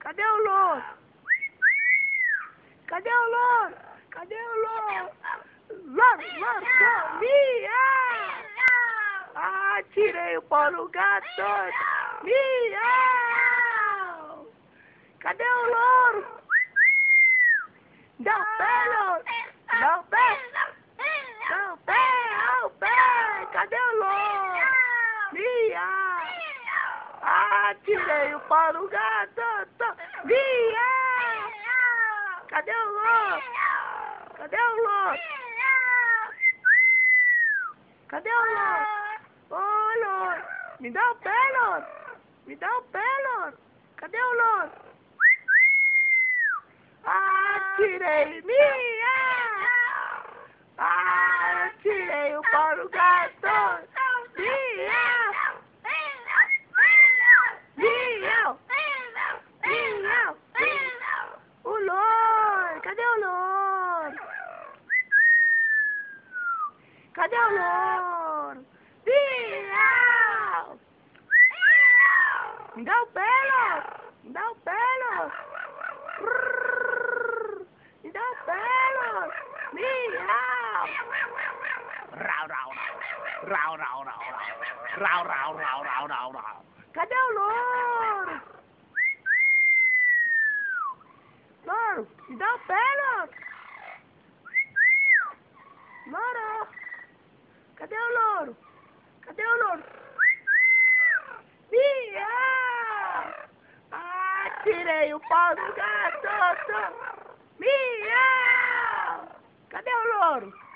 Cadê o louro? Cadê o louro? Cadê o louro? Louro, louro, louro, miau! Ah, tirei o pau no gato! Miau! Cadê o louro? Dá o pé, louro! Dá o pé! Dá o pé! Dá o pé! Cadê o louro? Miau! Ah, tirei o pau no gato! Miau! Cadê o louro? Cadê o louro? Cadê o louro? Ô, louro! Me dá o pé, louro! Me dá o pé, louro! Cadê o louro? Ah, tirei! Miau! Ah, tirei o pau no gato! Miau! Miau! Miau! O louro! Cadê o louro? Cadê o louro? Miau! Me dá o pé, louro! Me dá o pé, louro! Me dá o pé, louro! Miau! Rau, rau, rau, rau, rau, rau, rau, rau, rau, rau, rau, rau. Cadê o louro? Louro, me dá o pé, louro! Louro! Cadê o louro? Cadê o louro? Miau! Ah, tirei o pau do gato! Miau! Cadê o louro?